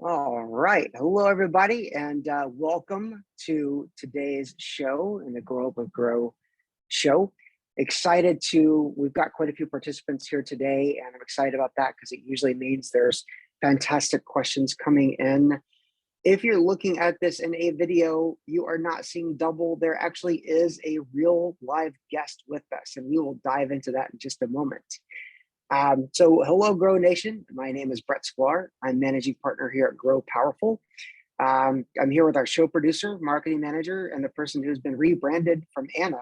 All right. Hello, everybody, and welcome to today's show in the Grow Up Grow show. We've got quite a few participants here today, and I'm excited about that because it usually means there's fantastic questions coming in. If you're looking at this in a video, you are not seeing double. There actually is a real live guest with us, and we will dive into that in just a moment. So hello, Grow Nation. My name is Brett Schklar. I'm managing partner here at Grow Powerful. I'm here with our show producer, marketing manager, and the person who's been rebranded from Anna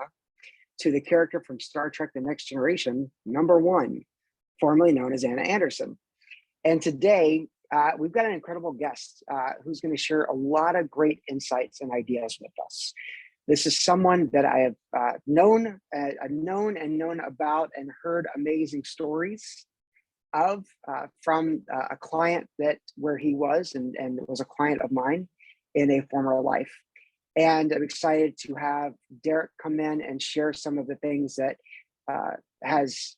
to the character from Star Trek: The Next Generation, number one, formerly known as Anna Anderson. And today, we've got an incredible guest who's going to share a lot of great insights and ideas with us. This is someone that I have known about and heard amazing stories of from a client where he was and was a client of mine in a former life. And I'm excited to have Derek come in and share some of the things that has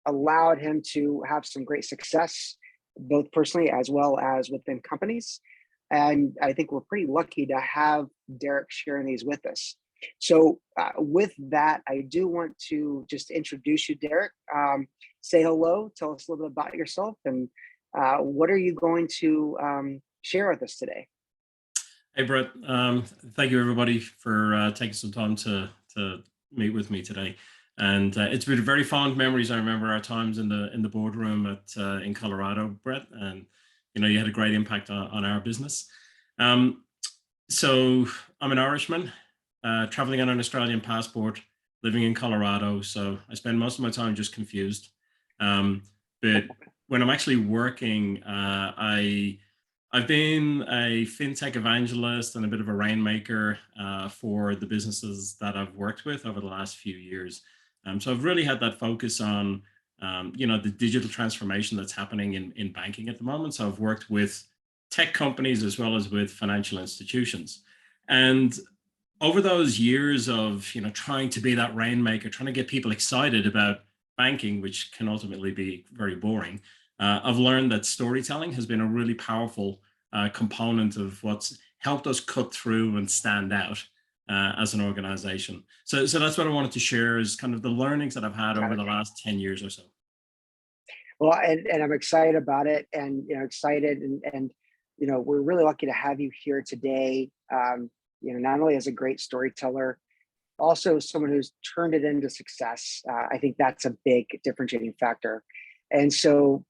allowed him to have some great success, both personally as well as within companies. And I think we're pretty lucky to have Derek sharing these with us. So with that, I do want to just introduce you, Derek. Say hello, tell us a little bit about yourself, and what are you going to share with us today? Hey, Brett. Thank you, everybody, for taking some time to meet with me today. And it's been very fond memories. I remember our times in the boardroom in Colorado, Brett, and you had a great impact on our business. So I'm an Irishman, traveling on an Australian passport, living in Colorado. So I spend most of my time just confused. But when I'm actually working, I've been a fintech evangelist and a bit of a rainmaker for the businesses that I've worked with over the last few years. So I've really had that focus on the digital transformation that's happening in banking at the moment. So I've worked with tech companies as well as with financial institutions. And over those years of trying to be that rainmaker, trying to get people excited about banking, which can ultimately be very boring, I've learned that storytelling has been a really powerful component of what's helped us cut through and stand out as an organization. So that's what I wanted to share, is kind of the learnings that I've had over the last 10 years or so. Well, and I'm excited about it, and we're really lucky to have you here today. Not only as a great storyteller, also someone who's turned it into success. I think that's a big differentiating factor. And so,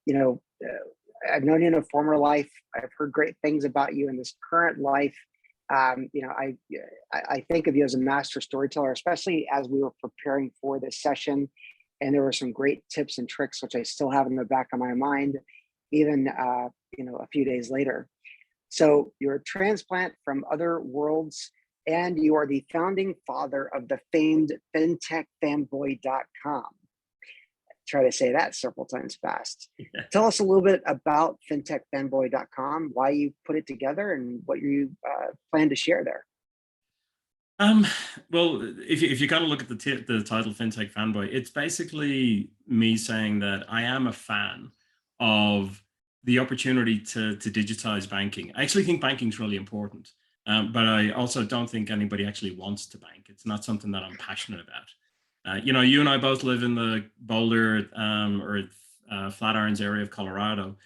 I've known you in a former life. I've heard great things about you in this current life. I think of you as a master storyteller, especially as we were preparing for this session. And there were some great tips and tricks, which I still have in the back of my mind, even a few days later. So you're a transplant from other worlds, and you are the founding father of the famed fintechfanboy.com. Try to say that several times fast. Yeah. Tell us a little bit about fintechfanboy.com, why you put it together, and what you plan to share there. Well, if you kind of look at the title Fintech Fanboy, it's basically me saying that I am a fan of the opportunity to digitize banking. I actually think banking is really important, but I also don't think anybody actually wants to bank. It's not something that I'm passionate about. You and I both live in the Boulder or Flatirons area of Colorado.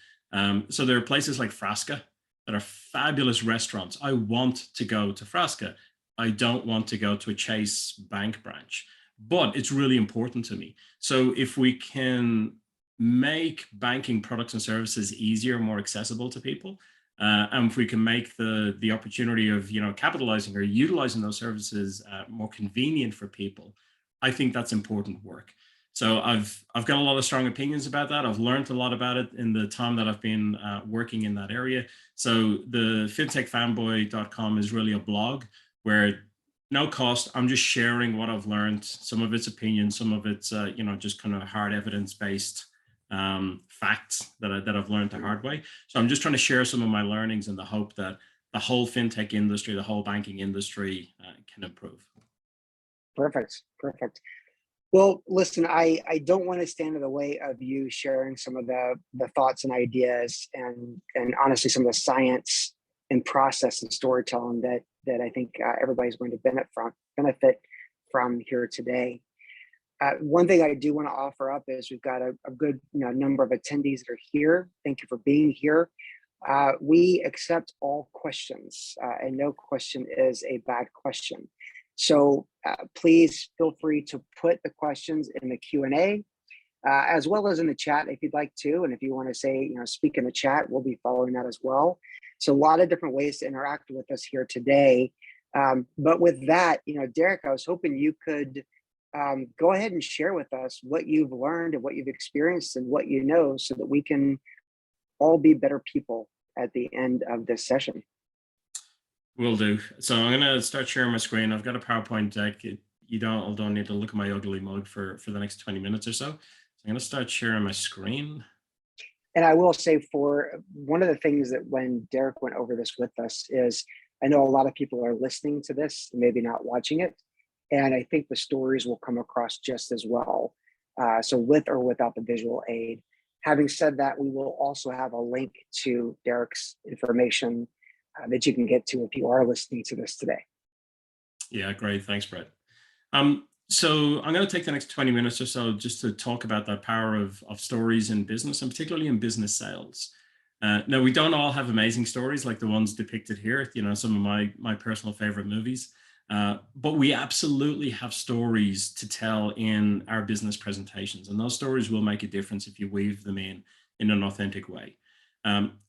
So there are places like Frasca that are fabulous restaurants. I want to go to Frasca. I don't want to go to a Chase bank branch, but it's really important to me. So if we can make banking products and services easier, more accessible to people, and if we can make the opportunity of capitalizing or utilizing those services more convenient for people, I think that's important work. So I've got a lot of strong opinions about that. I've learned a lot about it in the time that I've been working in that area. So the fintechfanboy.com is really a blog where no cost, I'm just sharing what I've learned, some of its opinions, some of its just kind of hard evidence-based facts that I've learned the hard way. So I'm just trying to share some of my learnings in the hope that the whole fintech industry, the whole banking industry can improve. Perfect. Well, listen, I don't want to stand in the way of you sharing some of the thoughts and ideas and honestly some of the science and process and storytelling that I think everybody's going to benefit from here today. One thing I do want to offer up is we've got a good number of attendees that are here. Thank you for being here. We accept all questions, and no question is a bad question. So please feel free to put the questions in the Q&A, as well as in the chat if you'd like to. And if you want to say, speak in the chat, we'll be following that as well. So a lot of different ways to interact with us here today. But with that, Derek, I was hoping you could go ahead and share with us what you've learned and what you've experienced and what you know so that we can all be better people at the end of this session. Will do. So I'm going to start sharing my screen. I've got a PowerPoint deck. You don't need to look at my ugly mug for the next 20 minutes or so. I'm going to start sharing my screen. And I will say, for one of the things that when Derek went over this with us is, I know a lot of people are listening to this, maybe not watching it. And I think the stories will come across just as well. So with or without the visual aid. Having said that, we will also have a link to Derek's information that you can get to if you are listening to this today. Yeah, great. Thanks, Brett. So I'm going to take the next 20 minutes or so just to talk about that power of stories in business, and particularly in business sales. Now, we don't all have amazing stories like the ones depicted here, some of my personal favorite movies. But we absolutely have stories to tell in our business presentations, and those stories will make a difference if you weave them in an authentic way.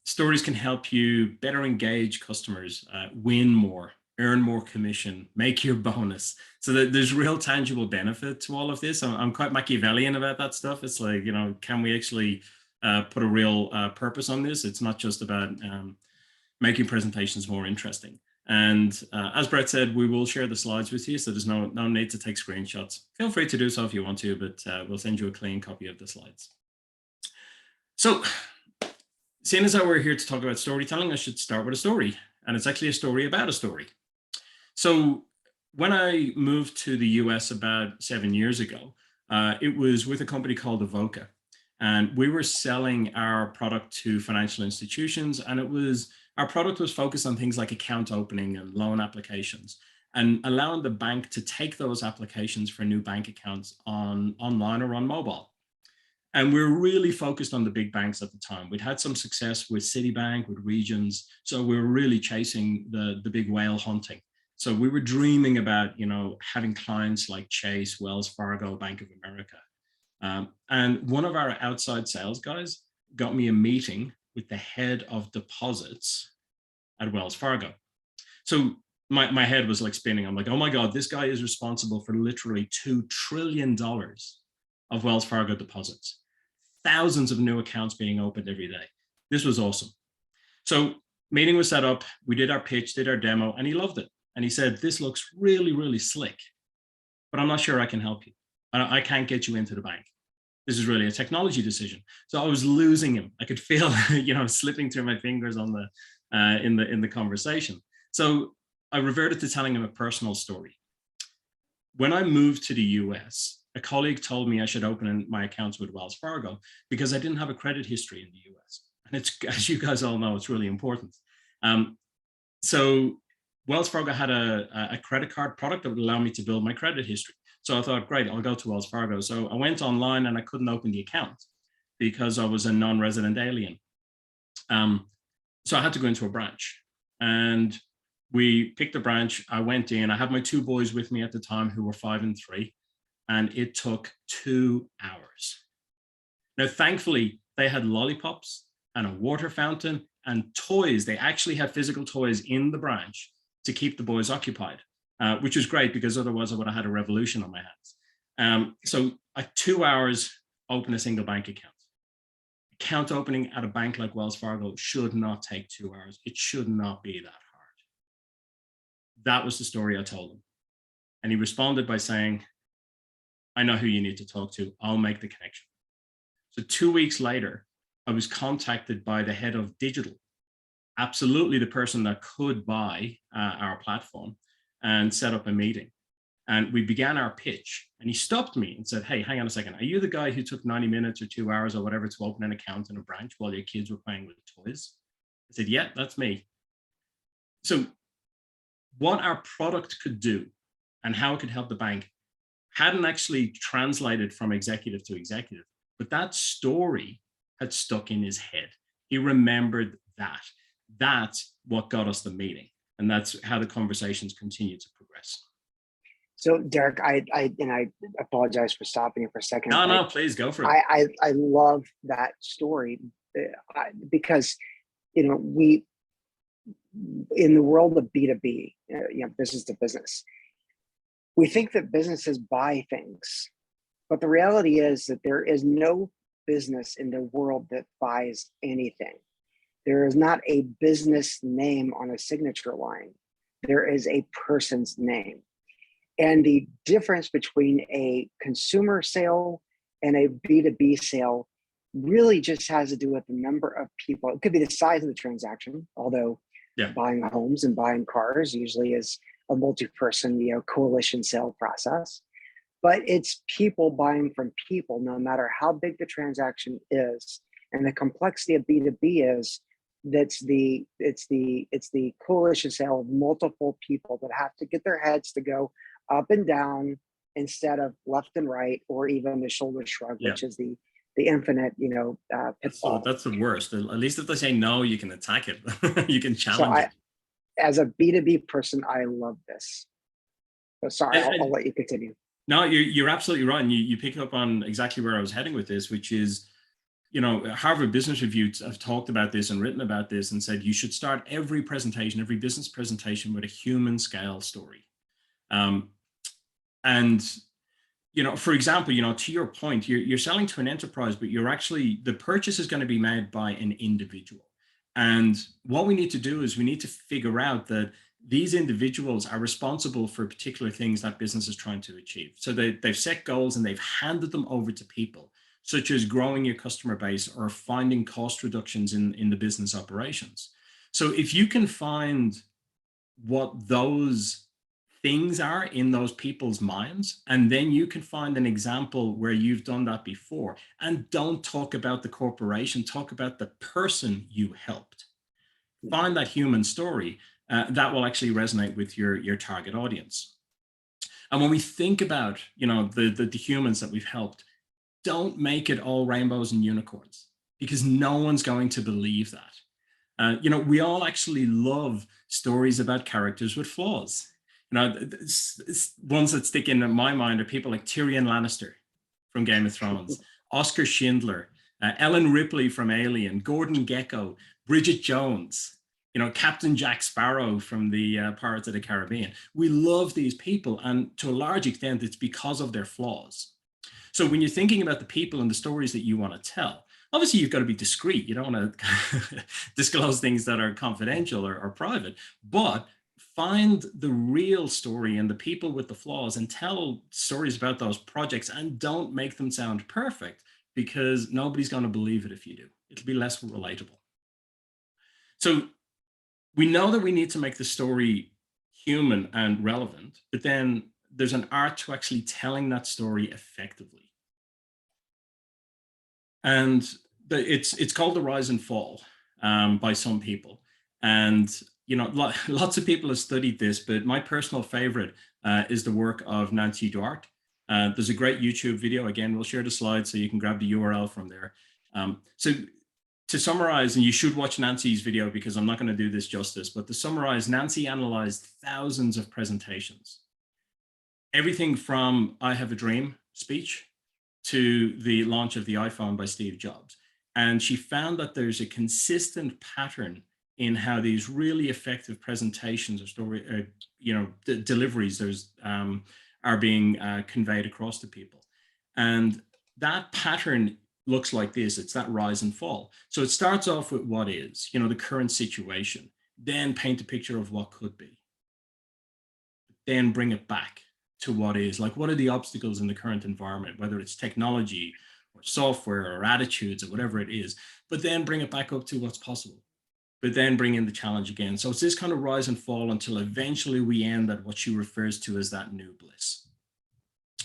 Stories can help you better engage customers, win more, earn more commission, make your bonus. So that there's real tangible benefit to all of this. I'm quite Machiavellian about that stuff. It's like, can we actually put a real purpose on this? It's not just about making presentations more interesting. And as Brett said, we will share the slides with you, so there's no need to take screenshots. Feel free to do so if you want to, but we'll send you a clean copy of the slides. So, seeing as how we're here to talk about storytelling, I should start with a story, and it's actually a story about a story. So, when I moved to the US about 7 years ago, it was with a company called Avoca, and we were selling our product to financial institutions, and our product was focused on things like account opening and loan applications, and allowing the bank to take those applications for new bank accounts online or on mobile. And we were really focused on the big banks at the time. We'd had some success with Citibank, with Regions, so we were really chasing the big whale hunting. So we were dreaming about, having clients like Chase, Wells Fargo, Bank of America. And one of our outside sales guys got me a meeting with the head of deposits at Wells Fargo. So my head was like spinning. I'm like, oh my God, this guy is responsible for literally $2 trillion of Wells Fargo deposits. Thousands of new accounts being opened every day. This was awesome. So meeting was set up, we did our pitch, did our demo, and he loved it. And he said, this looks really, really slick, but I'm not sure I can help you. I can't get you into the bank. This is really a technology decision. So I was losing him. I could feel, slipping through my fingers on in the conversation. So I reverted to telling him a personal story. When I moved to the US, a colleague told me I should open my accounts with Wells Fargo because I didn't have a credit history in the US. And it's, as you guys all know, it's really important. So Wells Fargo had a credit card product that would allow me to build my credit history. So I thought, great, I'll go to Wells Fargo. So I went online and I couldn't open the account because I was a non-resident alien. So I had to go into a branch, and we picked a branch. I went in, I had my two boys with me at the time who were 5 and 3, and it took 2 hours. Now, thankfully, they had lollipops and a water fountain and toys. They actually had physical toys in the branch to keep the boys occupied, which was great because otherwise I would have had a revolution on my hands. So at 2 hours, open a single bank account. Account opening at a bank like Wells Fargo should not take 2 hours. It should not be that hard. That was the story I told him. And he responded by saying, I know who you need to talk to. I'll make the connection. So 2 weeks later, I was contacted by the head of digital, absolutely the person that could buy our platform, and set up a meeting. And we began our pitch, and he stopped me and said, "Hey, hang on a second. Are you the guy who took 90 minutes or 2 hours or whatever to open an account in a branch while your kids were playing with toys?" I said, "Yeah, that's me." So what our product could do and how it could help the bank hadn't actually translated from executive to executive, but that story had stuck in his head. He remembered that. That's what got us the meeting. And that's how the conversations continue to progress. So Derek, I apologize for stopping you for a second. No, please go for it. I love that story because, we, in the world of B2B, business to business, we think that businesses buy things, but the reality is that there is no business in the world that buys anything. There is not a business name on a signature line. There is a person's name. And the difference between a consumer sale and a B2B sale really just has to do with the number of people. It could be the size of the transaction, although buying homes and buying cars usually is a multi-person, coalition sale process. But it's people buying from people, no matter how big the transaction is. And the complexity of B2B is it's the coalition sale of multiple people that have to get their heads to go up and down instead of left and right, or even the shoulder shrug, which is the infinite, pitfall. That's the worst. At least if they say no, you can attack it. You can challenge it. As a B2B person, I love this. So sorry, I'll let you continue. No, you're absolutely right. And you pick up on exactly where I was heading with this, which is, Harvard Business Review have talked about this and written about this and said you should start every presentation, every business presentation, with a human scale story. And, for example, to your point, you're selling to an enterprise, but the purchase is going to be made by an individual. And what we need to do is we need to figure out that these individuals are responsible for particular things that business is trying to achieve. So they've set goals and they've handed them over to people, such as growing your customer base or finding cost reductions in the business operations. So if you can find what those things are in those people's minds, and then you can find an example where you've done that before, and don't talk about the corporation, talk about the person you helped. Find that human story that will actually resonate with your target audience. And when we think about, the humans that we've helped, don't make it all rainbows and unicorns, because no one's going to believe that. We all actually love stories about characters with flaws. Ones that stick in my mind are people like Tyrion Lannister from Game of Thrones, Oscar Schindler, Ellen Ripley from Alien, Gordon Gekko, Bridget Jones, Captain Jack Sparrow from the Pirates of the Caribbean. We love these people, and to a large extent, it's because of their flaws. So when you're thinking about the people and the stories that you want to tell, obviously you've got to be discreet. You don't want to disclose things that are confidential or private, but find the real story and the people with the flaws and tell stories about those projects, and don't make them sound perfect, because nobody's going to believe it if you do. It'll be less relatable. So we know that we need to make the story human and relevant, but then there's an art to actually telling that story effectively. And it's called the rise and fall by some people. And lots of people have studied this, but my personal favorite is the work of Nancy Duarte. There's a great YouTube video. Again, we'll share the slides so you can grab the URL from there. So to summarize, and you should watch Nancy's video because I'm not going to do this justice, but to summarize, Nancy analyzed thousands of presentations. Everything from I Have a Dream speech to the launch of the iPhone by Steve Jobs. And she found that there's a consistent pattern in how these really effective presentations or story, deliveries are being conveyed across to people. And that pattern looks like this. It's that rise and fall. So it starts off with what is, the current situation, then paint a picture of what could be, then bring it back to what is, like what are the obstacles in the current environment, whether it's technology or software or attitudes or whatever it is, but then bring it back up to what's possible. but then bring in the challenge again. So it's this kind of rise and fall until eventually we end at what she refers to as that new bliss,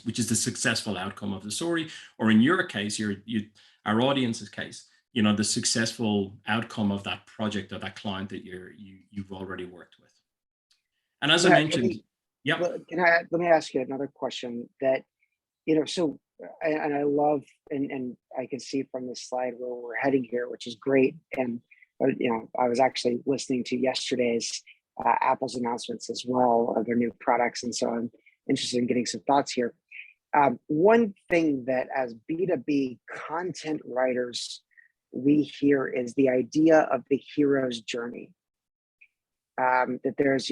which is the successful outcome of the story, or in your case, our audience's case, the successful outcome of that project or that client that you've already worked with. And as I mentioned, yeah. Let me ask you another question that, so, and I love, and I can see from this slide where we're heading here, which is great. And, I was actually listening to yesterday's Apple's announcements as well of their new products. And so I'm interested in getting some thoughts here. One thing that as B2B content writers, we hear is the idea of the hero's journey. That there's,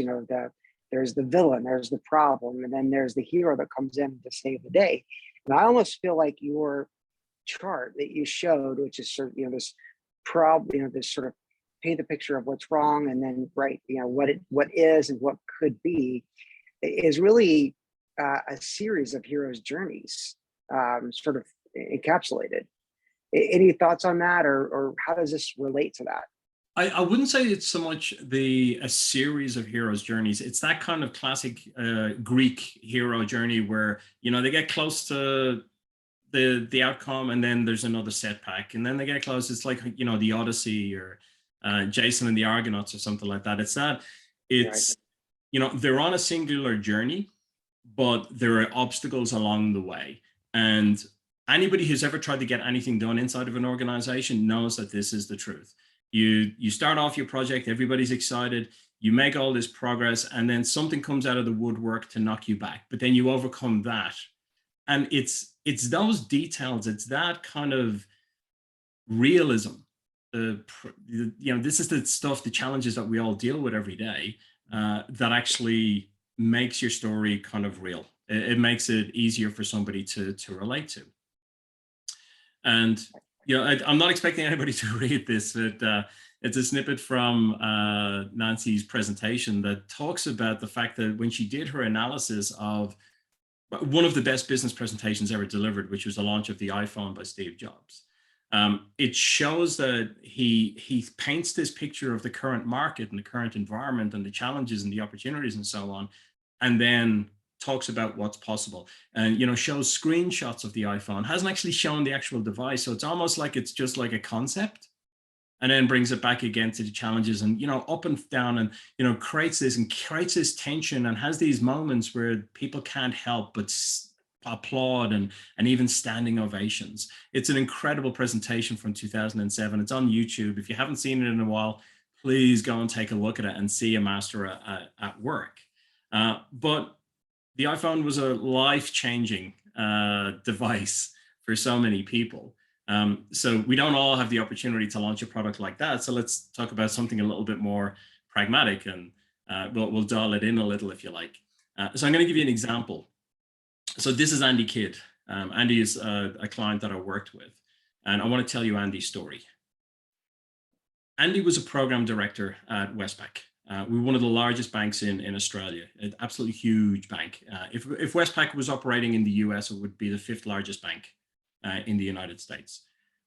there's the villain, there's the problem, and then there's the hero that comes in to save the day. And I almost feel like your chart that you showed, which is sort of, this problem, this sort of paint the picture of what's wrong, and then what is and what could be, is really a series of heroes' journeys, sort of encapsulated. Any thoughts on that, or how does this relate to that? I wouldn't say it's so much a series of heroes' journeys. It's that kind of classic Greek hero journey where, they get close to the outcome, and then there's another setback, and then they get close. It's like, the Odyssey or Jason and the Argonauts or something like that. It's right. They're on a singular journey, but there are obstacles along the way. And anybody who's ever tried to get anything done inside of an organization knows that this is the truth. You start off your project, everybody's excited, you make all this progress, and then something comes out of the woodwork to knock you back, but then you overcome that. And it's those details, it's that kind of realism. This is the stuff, the challenges that we all deal with every day, that actually makes your story kind of real. It makes it easier for somebody to relate to. And I'm not expecting anybody to read this, but it's a snippet from Nancy's presentation that talks about the fact that when she did her analysis of one of the best business presentations ever delivered, which was the launch of the iPhone by Steve Jobs, it shows that he paints this picture of the current market and the current environment and the challenges and the opportunities and so on, and then talks about what's possible, and shows screenshots of the iPhone. Hasn't actually shown the actual device, so it's almost like it's just like a concept, and then brings it back again to the challenges, and up and down, and creates this tension, and has these moments where people can't help but applaud and even standing ovations. It's an incredible presentation from 2007. It's on YouTube. If you haven't seen it in a while, please go and take a look at it and see a master at work. But the iPhone was a life-changing device for so many people. So we don't all have the opportunity to launch a product like that. So let's talk about something a little bit more pragmatic, and we'll dial it in a little if you like. So I'm going to give you an example. So this is Andy Kidd. Andy is a client that I worked with, and I want to tell you Andy's story. Andy was a program director at Westpac. We're one of the largest banks in Australia, an absolutely huge bank. If Westpac was operating in the US, it would be the 5th largest bank in the United States,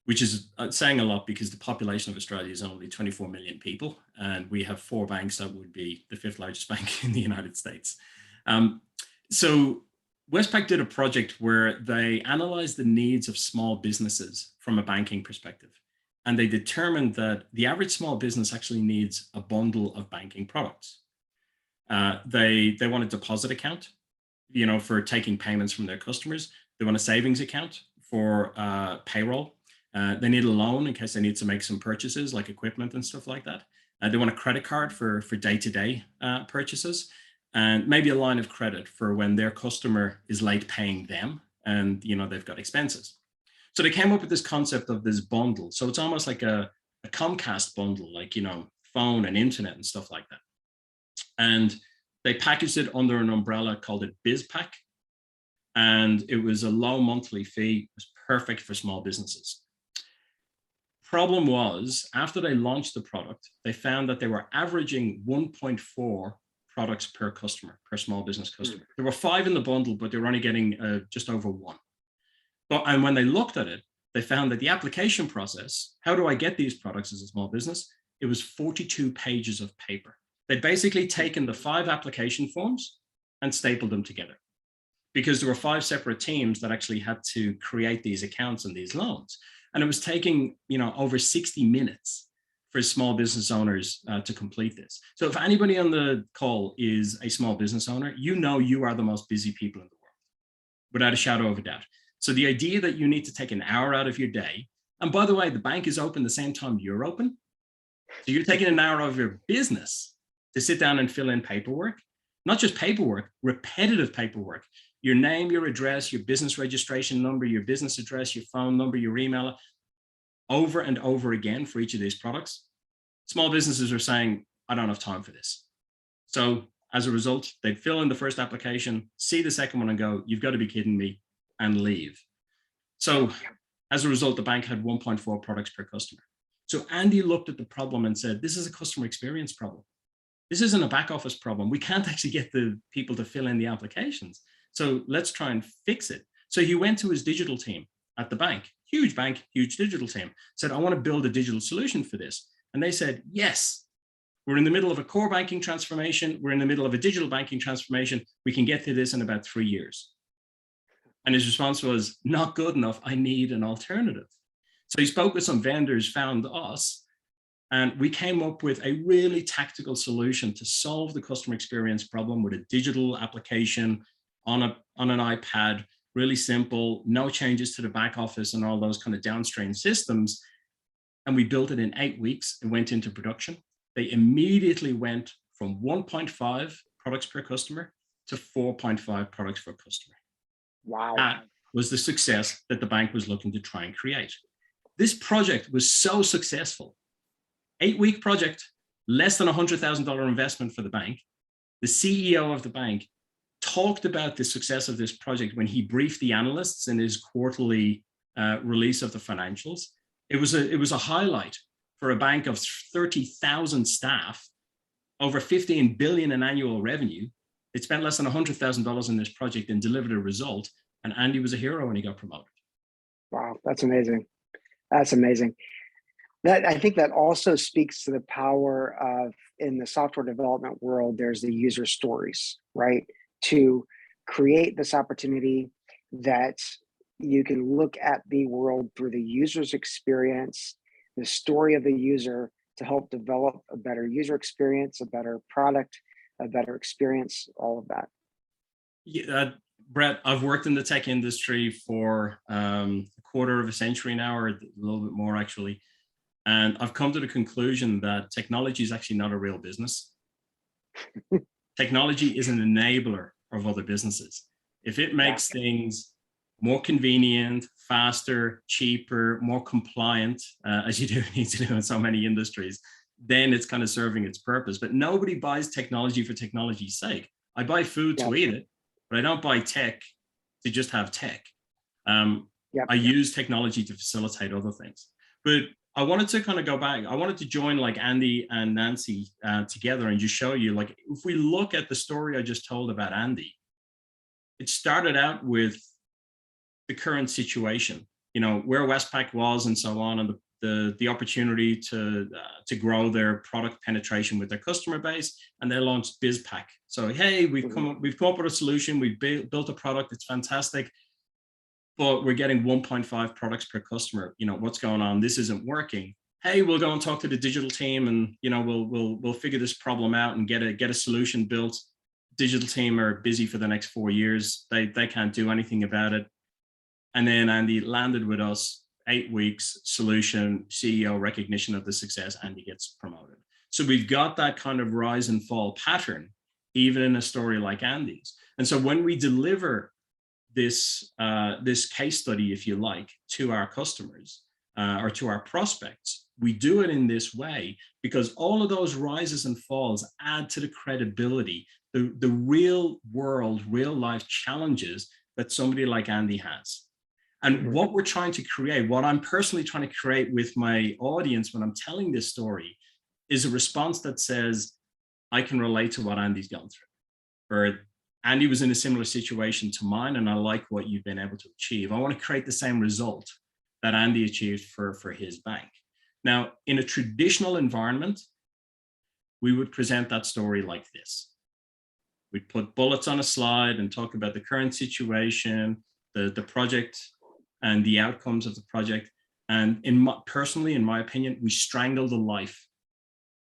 which is saying a lot because the population of Australia is only 24 million people, and we have 4 banks that would be the 5th largest bank in the United States. So Westpac did a project where they analyzed the needs of small businesses from a banking perspective. And they determined that the average small business actually needs a bundle of banking products. They want a deposit account, for taking payments from their customers. They want a savings account for payroll. They need a loan in case they need to make some purchases like equipment and stuff like that. They want a credit card for day-to-day purchases, and maybe a line of credit for when their customer is late paying them and they've got expenses. So they came up with this concept of this bundle. So it's almost like a Comcast bundle, like, phone and internet and stuff like that. And they packaged it under an umbrella, called it BizPack. And it was a low monthly fee. It was perfect for small businesses. Problem was, after they launched the product, they found that they were averaging 1.4 products per customer, per small business customer. There were 5 in the bundle, but they were only getting just over 1. And when they looked at it, they found that the application process, how do I get these products as a small business? it was 42 pages of paper. They'd basically taken the 5 application forms and stapled them together, because there were 5 separate teams that actually had to create these accounts and these loans. And it was taking, over 60 minutes for small business owners to complete this. So if anybody on the call is a small business owner, you are the most busy people in the world, without a shadow of a doubt. So the idea that you need to take an hour out of your day, and by the way, the bank is open the same time you're open. So you're taking an hour out of your business to sit down and fill in paperwork, not just paperwork, repetitive paperwork. Your name, your address, your business registration number, your business address, your phone number, your email, over and over again for each of these products. Small businesses are saying, I don't have time for this. So as a result, they'd fill in the first application, see the second one and go, you've got to be kidding me, and leave. So as a result, the bank had 1.4 products per customer. So Andy looked at the problem and said, this is a customer experience problem. This isn't a back office problem. We can't actually get the people to fill in the applications. So let's try and fix it. So he went to his digital team at the bank, huge digital team, said, I want to build a digital solution for this. And they said, yes, we're in the middle of a core banking transformation. We're in the middle of a digital banking transformation. We can get to this in about 3 years. And his response was, not good enough. I need an alternative. So he spoke with some vendors, found us, and we came up with a really tactical solution to solve the customer experience problem with a digital application on an iPad, really simple, no changes to the back office and all those kind of downstream systems. And we built it in 8 weeks and went into production. They immediately went from 1.5 products per customer to 4.5 products per customer. Wow. That was the success that the bank was looking to try and create. This project was so successful. 8-week project, less than $100,000 investment for the bank. The CEO of the bank talked about the success of this project when he briefed the analysts in his quarterly release of the financials. It was a highlight for a bank of 30,000 staff, over 15 billion in annual revenue. It spent less than $100,000 in this project and delivered a result. And Andy was a hero when he got promoted. Wow, that's amazing. That's amazing. I think that also speaks to the power of, in the software development world, there's the user stories, right? To create this opportunity that you can look at the world through the user's experience, the story of the user, to help develop a better user experience, a better product, a better experience, all of that. Yeah, Brett, I've worked in the tech industry for a quarter of a century now, or a little bit more actually. And I've come to the conclusion that technology is actually not a real business. Technology is an enabler of other businesses. If it makes things more convenient, faster, cheaper, more compliant, as you do need to do in so many industries, then it's kind of serving its purpose. But nobody buys technology for technology's sake. I buy food to eat it, but I don't buy tech to just have tech. I use technology to facilitate other things. But I wanted to kind of go back. I wanted to join like Andy and Nancy together and just show you, like, if we look at the story I just told about Andy, it started out with the current situation, where Westpac was and so on, and the opportunity to grow their product penetration with their customer base, and they launched BizPack. So, hey, we've come up with a solution. We've built a product. It's fantastic. But we're getting 1.5 products per customer. What's going on? This isn't working. Hey, we'll go and talk to the digital team, and we'll figure this problem out and get a solution built. Digital team are busy for the next 4 years. They can't do anything about it. And then Andy landed with us, 8 weeks, solution, CEO recognition of the success. Andy gets promoted. So we've got that kind of rise and fall pattern, even in a story like Andy's. And so when we deliver this case study, if you like, to our customers or to our prospects, we do it in this way because all of those rises and falls add to the credibility, the real world, real life challenges that somebody like Andy has. And what we're trying to create, what I'm personally trying to create with my audience when I'm telling this story, is a response that says, I can relate to what Andy's gone through, or Andy was in a similar situation to mine, and I like what you've been able to achieve. I want to create the same result that Andy achieved for his bank. Now, in a traditional environment, we would present that story like this. We'd put bullets on a slide and talk about the current situation, the project, and the outcomes of the project. And personally, in my opinion, we strangle the life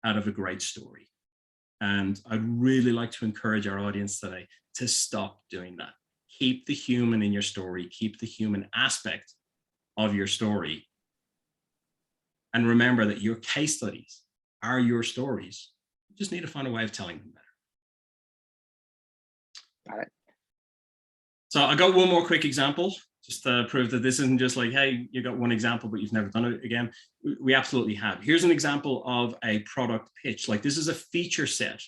out of a great story. And I'd really like to encourage our audience today to stop doing that. Keep the human in your story, keep the human aspect of your story. And remember that your case studies are your stories. You just need to find a way of telling them better. Got it. So I got one more quick example, just to prove that this isn't just like, hey, you got one example, but you've never done it again. We absolutely have. Here's an example of a product pitch. Like, this is a feature set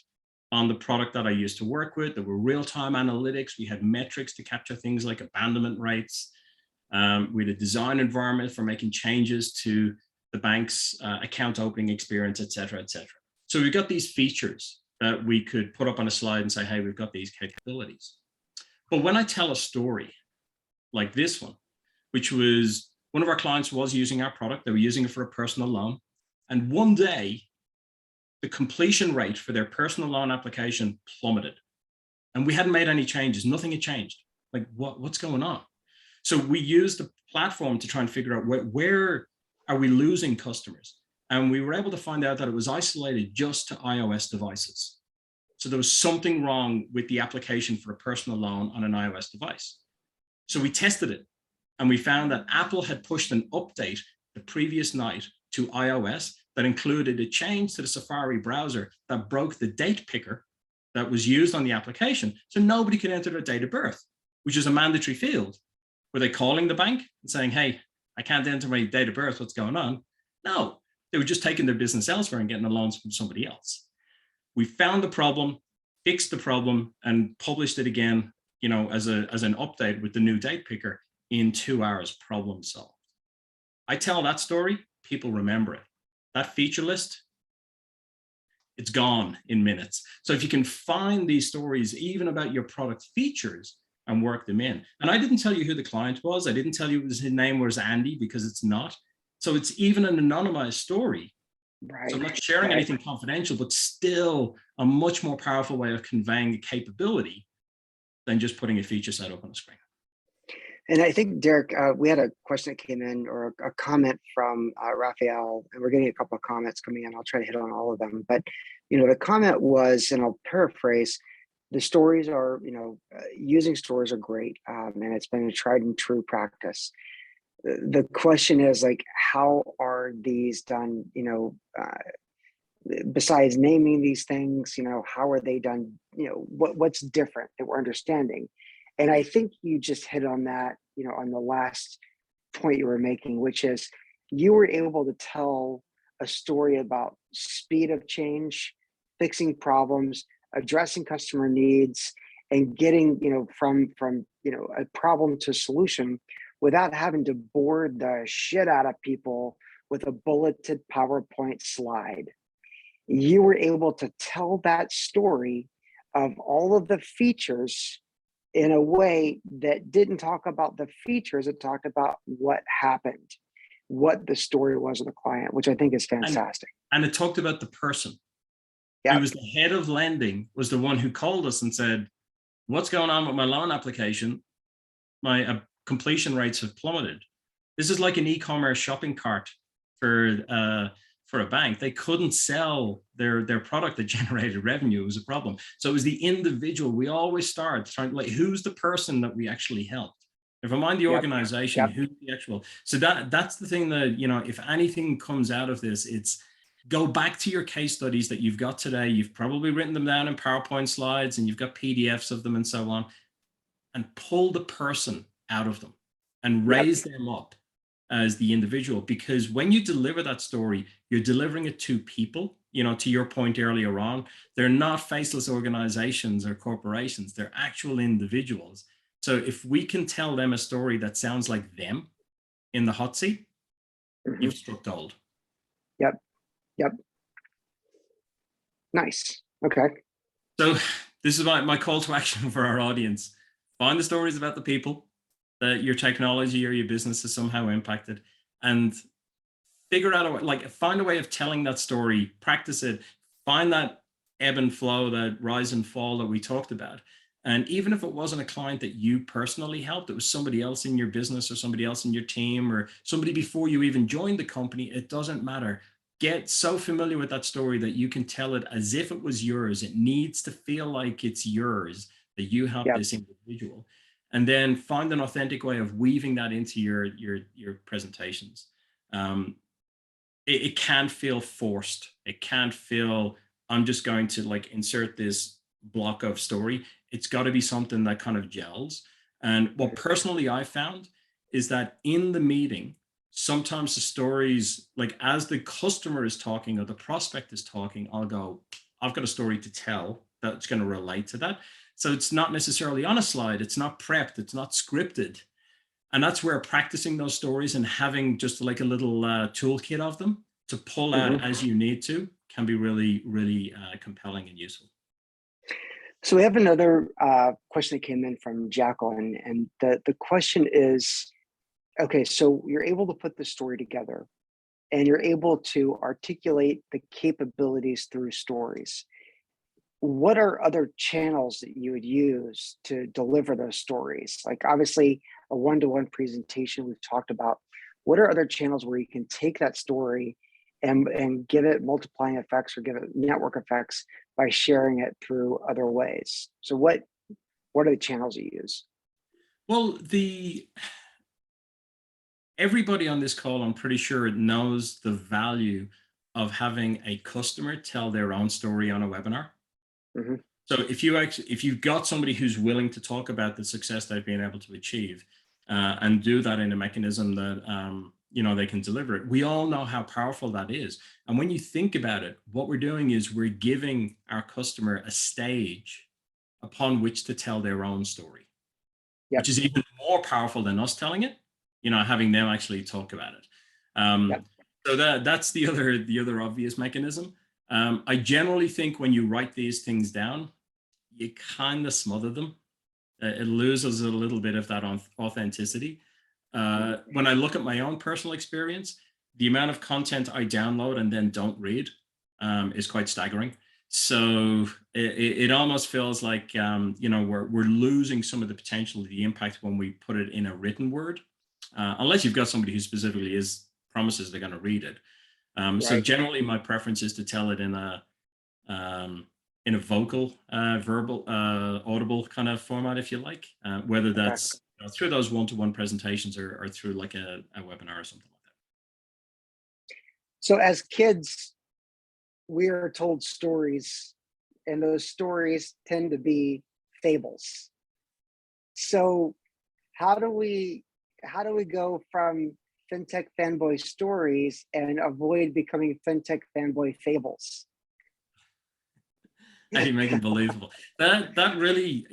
on the product that I used to work with. There were real-time analytics. We had metrics to capture things like abandonment rates. We had a design environment for making changes to the bank's account opening experience, et cetera, et cetera. So we've got these features that we could put up on a slide and say, hey, we've got these capabilities. But when I tell a story like this one, which was one of our clients was using our product, they were using it for a personal loan. And one day, the completion rate for their personal loan application plummeted. And we hadn't made any changes, nothing had changed. Like, what's going on? So we used the platform to try and figure out where are we losing customers? And we were able to find out that it was isolated just to iOS devices. So there was something wrong with the application for a personal loan on an iOS device. So we tested it, and we found that Apple had pushed an update the previous night to iOS that included a change to the Safari browser that broke the date picker that was used on the application. So nobody could enter their date of birth, which is a mandatory field. Were they calling the bank and saying, hey, I can't enter my date of birth, what's going on? No, they were just taking their business elsewhere and getting the loans from somebody else. We found the problem, fixed the problem, and published it again, you know, as an update with the new date picker in 2 hours, problem solved. I tell that story, people remember it. That feature list, it's gone in minutes. So if you can find these stories, even about your product features, and work them in. And I didn't tell you who the client was. I didn't tell you his name was Andy, because it's not. So it's even an anonymized story. Right. So I'm not sharing anything confidential, but still a much more powerful way of conveying a capability than just putting a feature set up on a screen. And I think, Derek, we had a question that came in, or a comment from Raphael, and we're getting a couple of comments coming in. I'll try to hit on all of them. But, you know, the comment was, and I'll paraphrase, the stories are, you know, using stories are great, and it's been a tried and true practice. The question is, like, how are these done, you know, besides naming these things, you know, how are they done, you know, what's different that we're understanding? And I think you just hit on that, you know, on the last point you were making, which is you were able to tell a story about speed of change, fixing problems, addressing customer needs, and getting, you know, from you know, a problem to solution without having to bore the shit out of people with a bulleted PowerPoint slide. You were able to tell that story of all of the features in a way that didn't talk about the features, it talked about what happened, what the story was of the client, which I think is fantastic. And it talked about the person. Yep. It was the head of lending, was the one who called us and said, what's going on with my loan application? My completion rates have plummeted. This is like an e-commerce shopping cart for a bank. They couldn't sell their product that generated revenue. It was a problem. So it was the individual. We always start trying, like, who's the person that we actually helped? Never mind the organization, who's the actual. So that's the thing that, you know, if anything comes out of this, it's go back to your case studies that you've got today. You've probably written them down in PowerPoint slides and you've got PDFs of them and so on, and pull the person out of them and raise them up as the individual. Because when you deliver that story, you're delivering it to people, you know, to your point earlier on, they're not faceless organizations or corporations, they're actual individuals. So if we can tell them a story that sounds like them in the hot seat, you've struck gold. Yep. Nice. Okay. So this is my call to action for our audience. Find the stories about the people that your technology or your business has somehow impacted, and figure out a way, like find a way of telling that story, practice it, find that ebb and flow, that rise and fall that we talked about. And even if it wasn't a client that you personally helped, it was somebody else in your business or somebody else in your team or somebody before you even joined the company, it doesn't matter. Get so familiar with that story that you can tell it as if it was yours. It needs to feel like it's yours, that you helped Yep. this individual. And then find an authentic way of weaving that into your presentations. Um, it can't feel forced. It can't feel, I'm just going to like insert this block of story. It's got to be something that kind of gels. And what personally I found is that in the meeting, sometimes the stories, like as the customer is talking or the prospect is talking, I'll go, I've got a story to tell that's going to relate to that. So it's not necessarily on a slide, it's not prepped, it's not scripted. And that's where practicing those stories and having just like a little toolkit of them to pull out Mm-hmm. as you need to can be really, really compelling and useful. So we have another question that came in from Jacqueline, and the question is, okay, so you're able to put the story together and you're able to articulate the capabilities through stories. What are other channels that you would use to deliver those stories? Like obviously a one-to-one presentation we've talked about. What are other channels where you can take that story and give it multiplying effects or give it network effects by sharing it through other ways? So what are the channels you use? Well, everybody on this call, I'm pretty sure, knows the value of having a customer tell their own story on a webinar. Mm-hmm. So if you've got somebody who's willing to talk about the success they've been able to achieve and do that in a mechanism that they can deliver it, we all know how powerful that is. And when you think about it, what we're doing is we're giving our customer a stage upon which to tell their own story, which Yep. is even more powerful than us telling it. Having them actually talk about it. Yep. So that's the other obvious mechanism. I generally think when you write these things down, you kind of smother them. It loses a little bit of that authenticity. When I look at my own personal experience, the amount of content I download and then don't read is quite staggering. So it almost feels like we're losing some of the potential, the impact when we put it in a written word, unless you've got somebody who specifically promises they're going to read it. So Right. generally, my preference is to tell it in a vocal, verbal, audible kind of format, if you like, whether Okay. that's through those one-to-one presentations or through like a webinar or something like that. So as kids, we are told stories, and those stories tend to be fables. So how do we go from fintech fanboy stories and avoid becoming fintech fanboy fables? How do you make it believable? That really,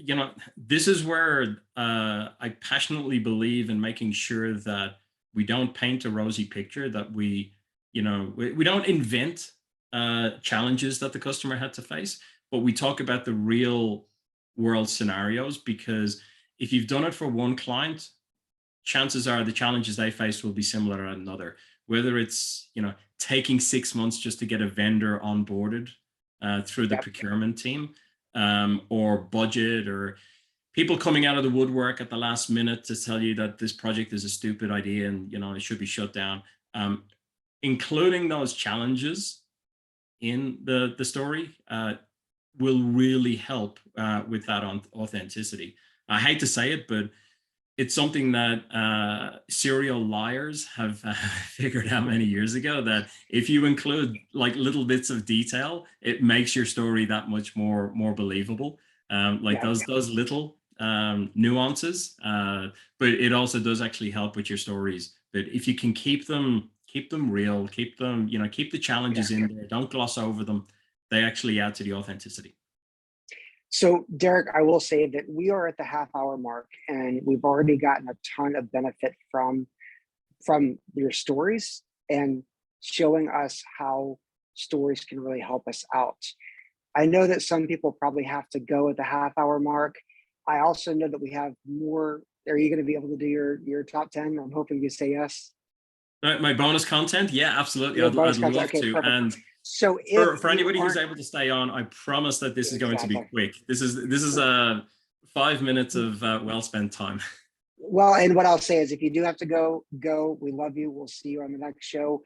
this is where I passionately believe in making sure that we don't paint a rosy picture, that we don't invent challenges that the customer had to face, but we talk about the real world scenarios, because if you've done it for one client, chances are the challenges they face will be similar at another, whether it's taking 6 months just to get a vendor onboarded through the Yep. procurement team, or budget, or people coming out of the woodwork at the last minute to tell you that this project is a stupid idea and it should be shut down. Including those challenges in the story will really help with that authenticity. I hate to say it, but it's something that serial liars have figured out many years ago, that if you include like little bits of detail, it makes your story that much more believable. Like Yeah. those little nuances, but it also does actually help with your stories. But if you can keep them real, keep the Yeah. challenges in there, don't gloss over them, they actually add to the authenticity. So Derek, I will say that we are at the half hour mark and we've already gotten a ton of benefit from your stories and showing us how stories can really help us out. I know that some people probably have to go at the half hour mark. I also know that we have more. Are you going to be able to do your top 10? I'm hoping you say yes. My bonus content? Yeah, absolutely. Your I'd bonus content. love Okay, to. perfect. And So if for you anybody who's aren't able to stay on, I promise that this is going to be exactly. quick. This is 5 minutes of well spent time. Well, and what I'll say is if you do have to go. We love you. We'll see you on the next show.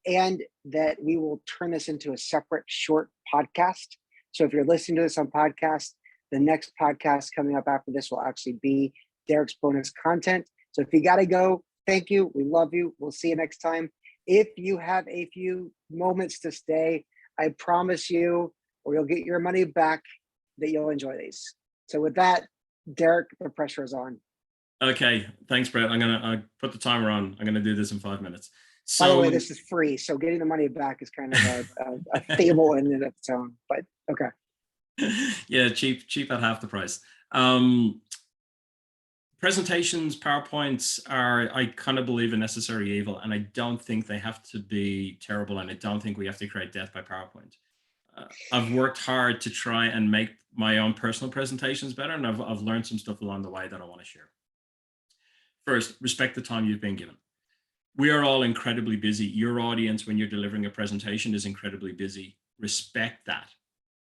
And that we will turn this into a separate short podcast. So if you're listening to this on podcast, the next podcast coming up after this will actually be Derek's bonus content. So if you got to go, thank you. We love you. We'll see you next time. If you have a few moments to stay, I promise you, or you'll get your money back, that you'll enjoy these. So with that, Derek, the pressure is on. Okay, thanks, Brett. I put the timer on. I'm gonna do this in 5 minutes. By the way, So this is free, so getting the money back is kind of a fable in and of its own. But okay, yeah, cheap at half the price. Presentations, PowerPoints are, I kind of believe, a necessary evil, and I don't think they have to be terrible, and I don't think we have to create death by PowerPoint. I've worked hard to try and make my own personal presentations better, and I've learned some stuff along the way that I want to share. First, respect the time you've been given. We are all incredibly busy. Your audience, when you're delivering a presentation, is incredibly busy. Respect that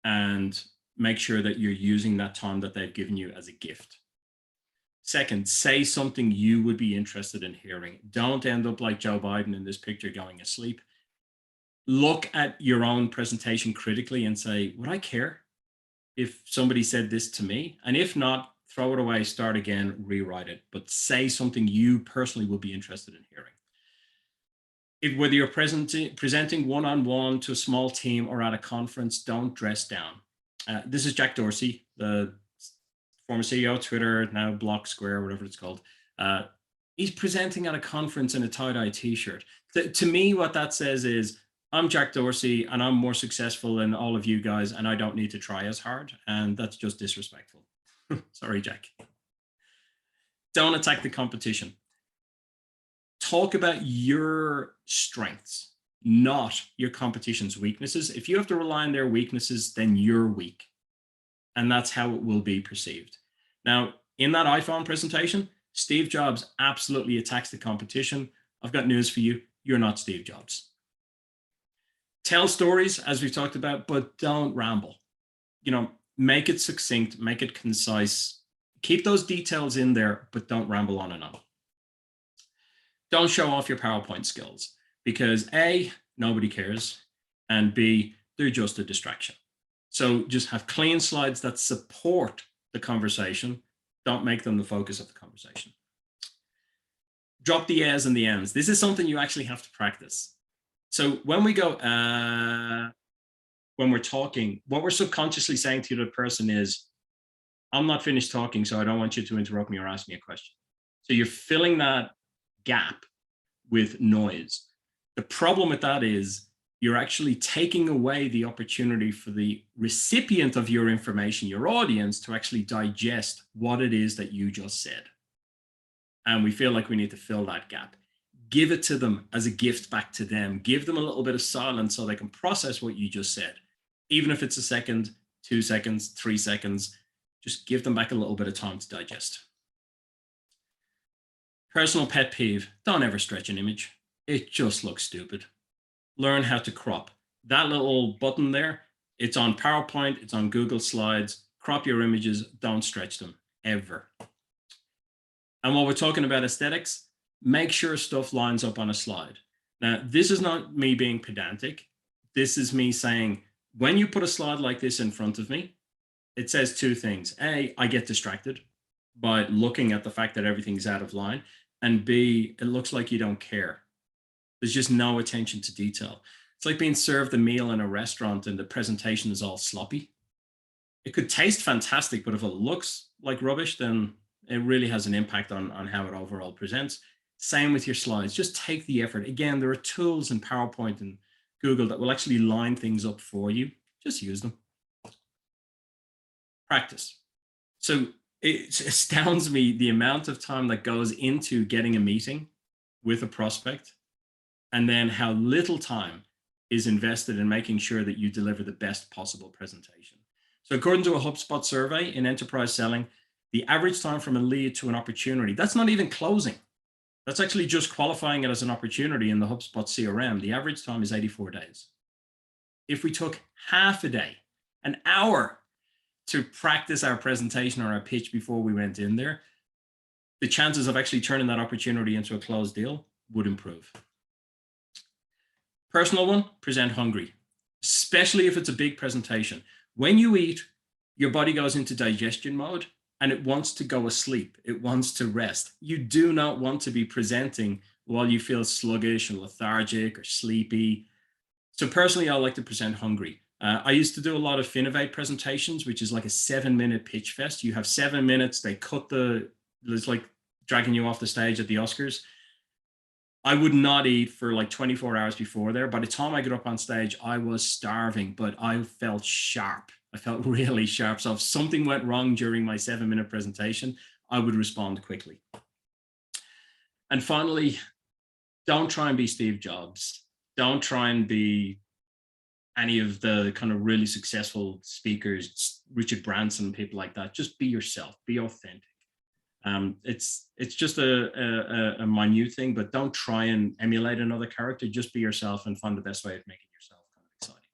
and make sure that you're using that time that they've given you as a gift. Second, say something you would be interested in hearing. Don't end up like Joe Biden in this picture going asleep. Look at your own presentation critically and say, would I care if somebody said this to me? And if not, throw it away, start again, rewrite it, but say something you personally would be interested in hearing. Whether you're presenting one-on-one to a small team or at a conference, don't dress down. This is Jack Dorsey, the former CEO of Twitter, now Block Square, whatever it's called. He's presenting at a conference in a tie-dye t-shirt. To me, what that says is, I'm Jack Dorsey and I'm more successful than all of you guys, and I don't need to try as hard. And that's just disrespectful. Sorry, Jack. Don't attack the competition. Talk about your strengths, not your competition's weaknesses. If you have to rely on their weaknesses, then you're weak. And that's how it will be perceived. Now, in that iPhone presentation, Steve Jobs absolutely attacks the competition. I've got news for you. You're not Steve Jobs. Tell stories, as we've talked about, but don't ramble. Make it succinct, make it concise. Keep those details in there, but don't ramble on and on. Don't show off your PowerPoint skills because A, nobody cares, and B, they're just a distraction. So just have clean slides that support the conversation. Don't make them the focus of the conversation. Drop the A's and the M's. This is something you actually have to practice. So when we go, when we're talking, what we're subconsciously saying to the other person is, I'm not finished talking, so I don't want you to interrupt me or ask me a question. So you're filling that gap with noise. The problem with that is you're actually taking away the opportunity for the recipient of your information, your audience, to actually digest what it is that you just said. And we feel like we need to fill that gap. Give it to them as a gift back to them. Give them a little bit of silence so they can process what you just said. Even if it's a second, 2 seconds, 3 seconds, just give them back a little bit of time to digest. Personal pet peeve, don't ever stretch an image. It just looks stupid. Learn how to crop. That little button there, it's on PowerPoint, it's on Google Slides. Crop your images, don't stretch them, ever. And while we're talking about aesthetics, make sure stuff lines up on a slide. Now, this is not me being pedantic. This is me saying, when you put a slide like this in front of me, it says two things. A, I get distracted by looking at the fact that everything's out of line. And B, it looks like you don't care. There's just no attention to detail. It's like being served a meal in a restaurant and the presentation is all sloppy. It could taste fantastic, but if it looks like rubbish, then it really has an impact on how it overall presents. Same with your slides. Just take the effort. Again, there are tools in PowerPoint and Google that will actually line things up for you. Just use them. Practice. So it astounds me the amount of time that goes into getting a meeting with a prospect, and then how little time is invested in making sure that you deliver the best possible presentation. So according to a HubSpot survey in enterprise selling, the average time from a lead to an opportunity, that's not even closing. That's actually just qualifying it as an opportunity in the HubSpot CRM. The average time is 84 days. If we took half a day, an hour to practice our presentation or our pitch before we went in there, the chances of actually turning that opportunity into a closed deal would improve. Personal one, present hungry, especially if it's a big presentation. When you eat, your body goes into digestion mode and it wants to go asleep. It wants to rest. You do not want to be presenting while you feel sluggish or lethargic or sleepy. So personally, I like to present hungry. I used to do a lot of Finovate presentations, which is like a 7-minute pitch fest. You have 7 minutes. They cut it's like dragging you off the stage at the Oscars. I would not eat for like 24 hours before there. By the time I got up on stage, I was starving, but I felt sharp. I felt really sharp. So if something went wrong during my 7-minute presentation, I would respond quickly. And finally, don't try and be Steve Jobs. Don't try and be any of the kind of really successful speakers, Richard Branson, people like that. Just be yourself, be authentic. It's just a minute thing, but don't try and emulate another character. Just be yourself and find the best way of making yourself kind of exciting.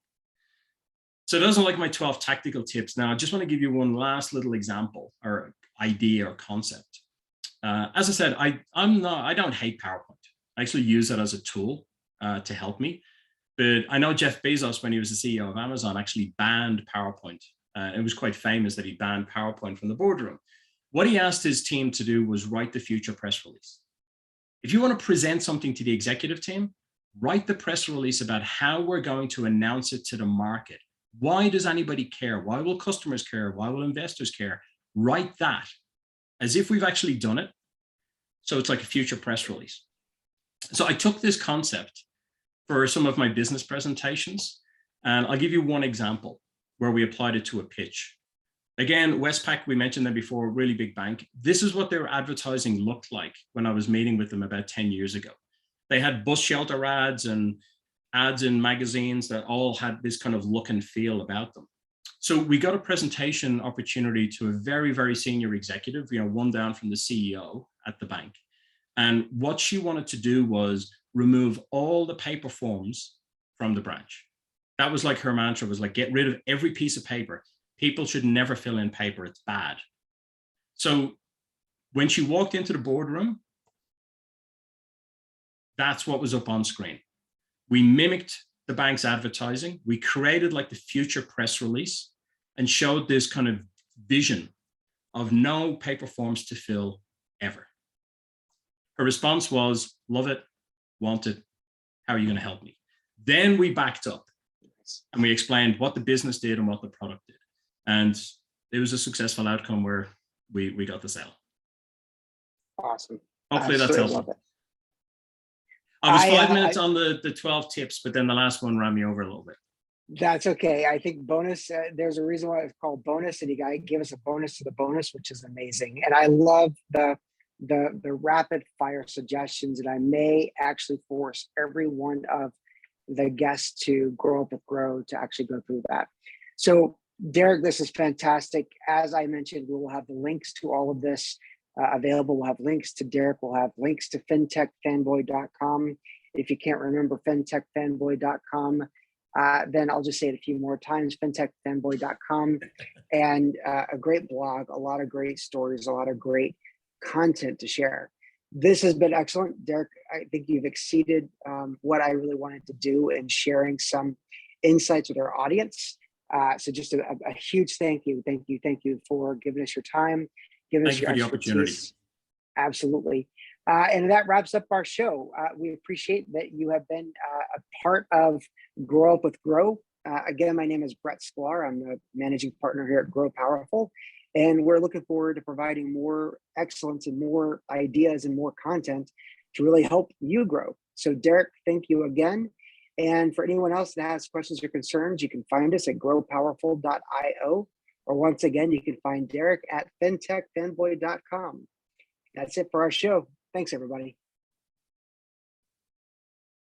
So those are like my 12 tactical tips. Now, I just want to give you one last little example or idea or concept. As I said, I don't hate PowerPoint. I actually use it as a tool to help me. But I know Jeff Bezos, when he was the CEO of Amazon, actually banned PowerPoint. It was quite famous that he banned PowerPoint from the boardroom. What he asked his team to do was write the future press release. If you want to present something to the executive team, write the press release about how we're going to announce it to the market. Why does anybody care? Why will customers care? Why will investors care? Write that as if we've actually done it. So it's like a future press release. So I took this concept for some of my business presentations, and I'll give you one example where we applied it to a pitch. Again, Westpac, we mentioned them before, really big bank. This is what their advertising looked like when I was meeting with them about 10 years ago. They had bus shelter ads and ads in magazines that all had this kind of look and feel about them. So we got a presentation opportunity to a very, very senior executive, one down from the CEO at the bank. And what she wanted to do was remove all the paper forms from the branch. That was like her mantra, was like, get rid of every piece of paper. People should never fill in paper, it's bad. So when she walked into the boardroom, that's what was up on screen. We mimicked the bank's advertising. We created like the future press release and showed this kind of vision of no paper forms to fill ever. Her response was, love it, want it, how are you going to help me? Then we backed up and we explained what the business did and what the product did. And it was a successful outcome where we got the sale. Awesome. Hopefully that's helpful. I was 5 minutes on the 12 tips, but then the last one ran me over a little bit. That's okay. I think bonus, there's a reason why it's called bonus, and you got to give us a bonus to the bonus, which is amazing. And I love the rapid fire suggestions, and I may actually force every one of the guests to Grow Up with Grow to actually go through that. So Derek, this is fantastic. As I mentioned, we will have the links to all of this available. We'll have links to Derek. We'll have links to fintechfanboy.com. If you can't remember fintechfanboy.com, then I'll just say it a few more times, fintechfanboy.com. And a great blog, a lot of great stories, a lot of great content to share. This has been excellent. Derek, I think you've exceeded what I really wanted to do in sharing some insights with our audience. So just a huge thank you for giving us your time, giving us your expertise. Absolutely. And that wraps up our show. We appreciate that you have been a part of Grow Up with Grow. Again, my name is Brett Schklar. I'm the managing partner here at Grow Powerful. And we're looking forward to providing more excellence and more ideas and more content to really help you grow. So Derek, thank you again. And for anyone else that has questions or concerns, you can find us at growpowerful.io. Or once again, you can find Derek at fintechfanboy.com. That's it for our show. Thanks, everybody.